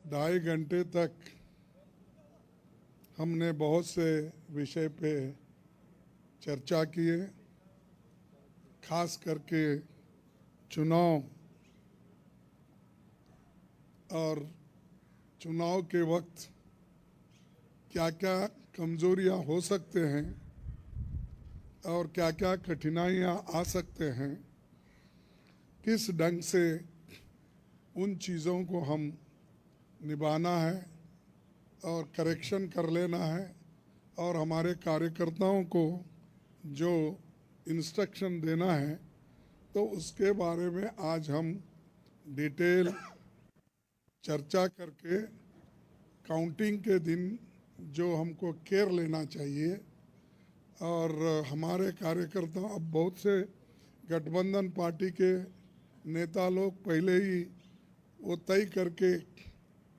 2.5 घंटे तक हमने बहुत से विषय पे चर्चा किए, खास करके चुनाव और चुनाव के वक्त क्या क्या कमजोरियां हो सकते हैं और क्या क्या कठिनाइयां आ सकते हैं, किस ढंग से उन चीज़ों को हम निभाना है और करेक्शन कर लेना है और हमारे कार्यकर्ताओं को जो इंस्ट्रक्शन देना है, तो उसके बारे में आज हम डिटेल चर्चा करके काउंटिंग के दिन जो हमको केयर लेना चाहिए और हमारे कार्यकर्ता, अब बहुत से गठबंधन पार्टी के नेता लोग पहले ही वो तय करके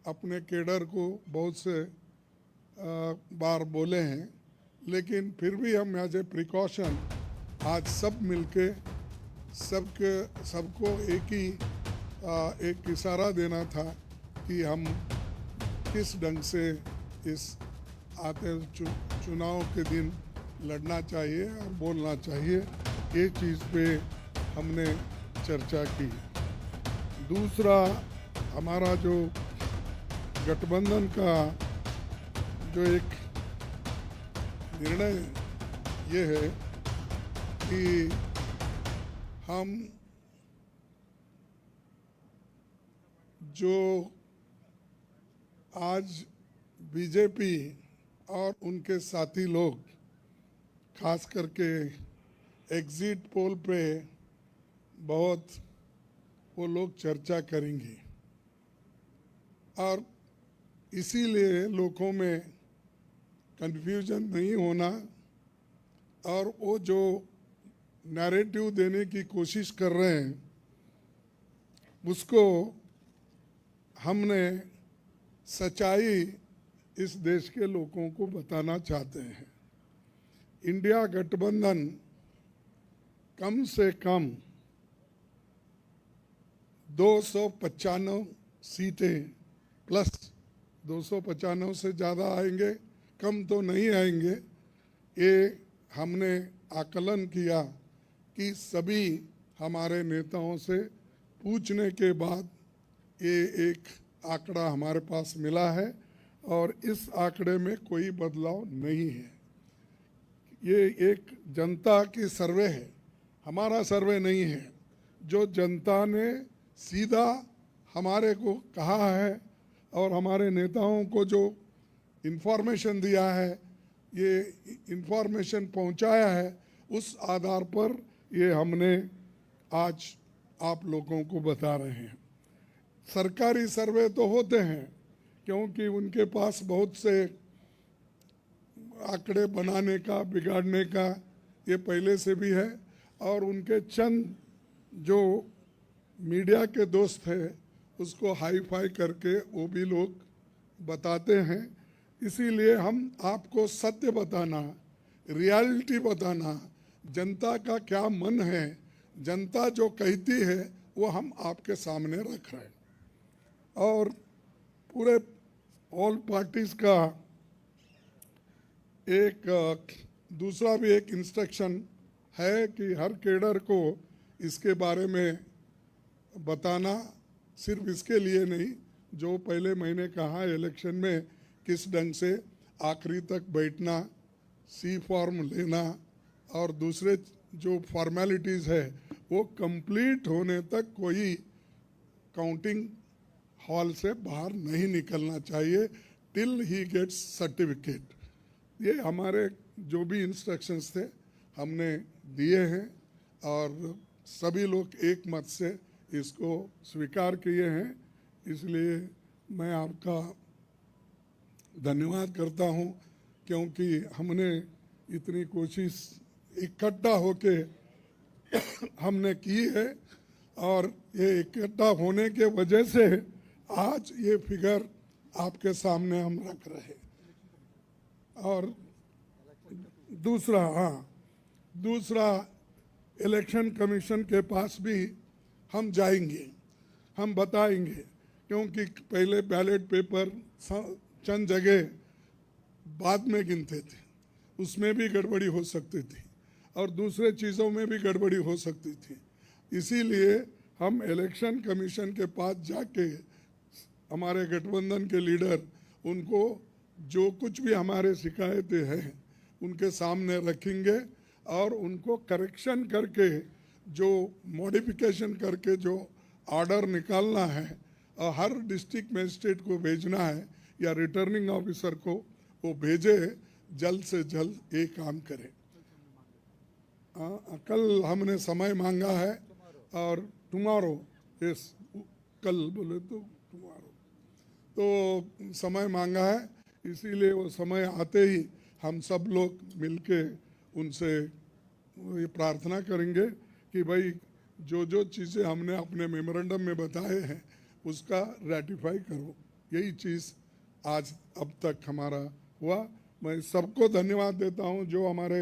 अपने केडर को बहुत से बार बोले हैं, लेकिन फिर भी हम एज ए प्रिकॉशन आज सब मिलके सबको एक इशारा देना था कि हम किस ढंग से इस आते चुनाव के दिन लड़ना चाहिए और बोलना चाहिए। ये चीज़ पे हमने चर्चा की। दूसरा, हमारा जो गठबंधन का जो एक निर्णय ये है कि हम जो आज बीजेपी और उनके साथी लोग खास करके एग्जिट पोल पे बहुत वो लोग चर्चा करेंगे और इसीलिए लोगों में कंफ्यूजन नहीं होना और वो जो नैरेटिव देने की कोशिश कर रहे हैं उसको हमने सच्चाई इस देश के लोगों को बताना चाहते हैं। इंडिया गठबंधन कम से कम 295 सीटें प्लस 295 से ज़्यादा आएंगे, कम तो नहीं आएंगे। ये हमने आकलन किया कि सभी हमारे नेताओं से पूछने के बाद ये एक आंकड़ा हमारे पास मिला है और इस आंकड़े में कोई बदलाव नहीं है। ये एक जनता की सर्वे है, हमारा सर्वे नहीं है। जो जनता ने सीधा हमारे को कहा है और हमारे नेताओं को जो इन्फॉर्मेशन दिया है, ये इन्फॉर्मेशन पहुंचाया है, उस आधार पर ये हमने आज आप लोगों को बता रहे हैं। सरकारी सर्वे तो होते हैं क्योंकि उनके पास बहुत से आंकड़े बनाने का, बिगाड़ने का ये पहले से भी है और उनके चंद जो मीडिया के दोस्त हैं उसको हाई फाई करके वो भी लोग बताते हैं। इसीलिए हम आपको सत्य बताना, रियलिटी बताना, जनता का क्या मन है, जनता जो कहती है वो हम आपके सामने रख रहे हैं। और पूरे ऑल पार्टीज का एक दूसरा भी एक इंस्ट्रक्शन है कि हर केडर को इसके बारे में बताना, सिर्फ इसके लिए नहीं, जो पहले मैंने कहा इलेक्शन में किस ढंग से आखिरी तक बैठना, सी फॉर्म लेना और दूसरे जो फॉर्मेलिटीज़ है वो कंप्लीट होने तक कोई काउंटिंग हॉल से बाहर नहीं निकलना चाहिए टिल ही गेट्स सर्टिफिकेट। ये हमारे जो भी इंस्ट्रक्शंस थे हमने दिए हैं और सभी लोग एक मत से इसको स्वीकार किए हैं। इसलिए मैं आपका धन्यवाद करता हूं क्योंकि हमने इतनी कोशिश इकट्ठा होके हमने की है और ये इकट्ठा होने के वजह से आज ये फिगर आपके सामने हम रख रहे हैं। और दूसरा इलेक्शन कमीशन के पास भी हम जाएंगे, हम बताएंगे क्योंकि पहले बैलेट पेपर चंद जगह बाद में गिनते थे, उसमें भी गड़बड़ी हो सकती थी और दूसरे चीज़ों में भी गड़बड़ी हो सकती थी। इसीलिए हम इलेक्शन कमीशन के पास जाके हमारे गठबंधन के लीडर उनको जो कुछ भी हमारे शिकायतें हैं उनके सामने रखेंगे और उनको करेक्शन करके जो मॉडिफिकेशन करके जो ऑर्डर निकालना है और हर डिस्ट्रिक्ट मजिस्ट्रेट को भेजना है या रिटर्निंग ऑफिसर को वो भेजे, जल्द से जल्द ये काम करें। कल हमने समय मांगा है और टुमारो, यस कल बोले तो टुमारो, तो समय मांगा है, इसीलिए वो समय आते ही हम सब लोग मिलके उनसे ये प्रार्थना करेंगे कि भाई जो जो चीज़ें हमने अपने मेमोरेंडम में बताए हैं उसका रेटिफाई करो। यही चीज़ आज अब तक हमारा हुआ। मैं सबको धन्यवाद देता हूं जो हमारे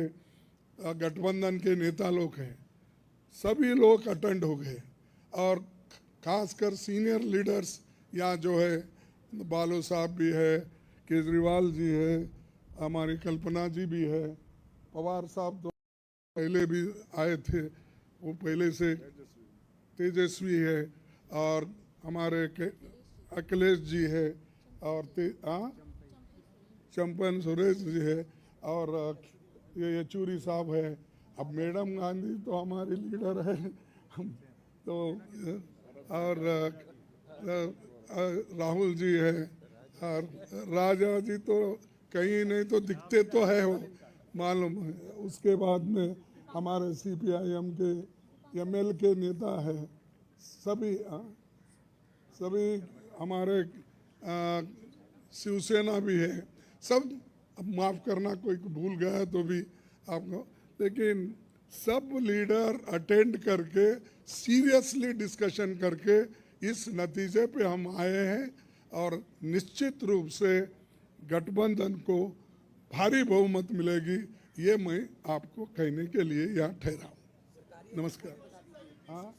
गठबंधन के नेता लोग हैं, सभी लोग अटेंड हो गए और खासकर सीनियर लीडर्स यहाँ जो है, बालो साहब भी है, केजरीवाल जी है, हमारी कल्पना जी भी है, पवार साहब तो पहले भी आए थे, वो पहले से तेजस्वी है, और हमारे अखिलेश जी है, और चंपन सुरेश जी है, और ये येचूरी साहब है। अब मैडम गांधी तो हमारी लीडर है तो, और राहुल जी है, और राजा जी तो कहीं नहीं तो दिखते तो है वो मालूम है। उसके बाद में हमारे CPIM के ML के नेता है, सभी सभी हमारे शिवसेना भी है, सब। अब माफ़ करना कोई भूल गया तो भी आपको, लेकिन सब लीडर अटेंड करके सीरियसली डिस्कशन करके इस नतीजे पे हम आए हैं और निश्चित रूप से गठबंधन को भारी बहुमत मिलेगी, ये मैं आपको कहने के लिए यहाँ ठहरा हूँ। नमस्कार। हाँ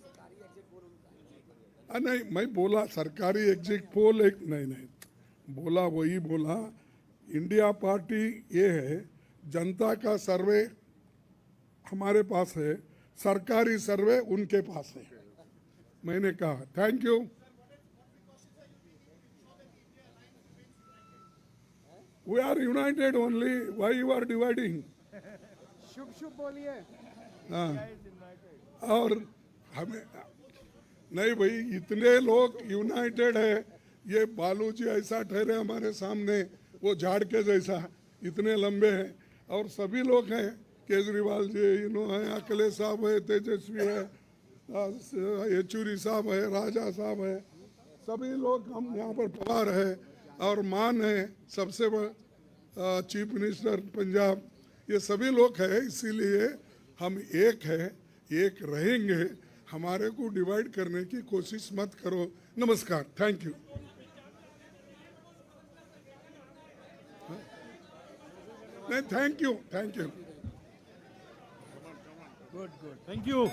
नहीं, मैं बोला सरकारी एग्जिट पोल एक नहीं बोला, वही बोला। इंडिया पार्टी ये है, जनता का सर्वे हमारे पास है, सरकारी सर्वे उनके पास है। मैंने कहा thank you. We are united only, why you are dividing? शुभ शुभ बोलिए। हाँ, और हमें नहीं भाई, इतने लोग यूनाइटेड है, ये बालू जी ऐसा ठहरे हमारे सामने, वो झाड़ के जैसा, इतने लंबे हैं, और सभी लोग हैं, केजरीवाल जी है, अखिलेश साहब है, तेजस्वी है, येचूरी साहब है, राजा साहब है, सभी लोग हम यहाँ पर पवार है, और मान है सबसे बड़ा चीफ मिनिस्टर पंजाब, ये सभी लोग हैं। इसीलिए हम एक है, एक रहेंगे। हमारे को डिवाइड करने की कोशिश मत करो। नमस्कार, थैंक यू। नहीं, thank you. Good good, thank you.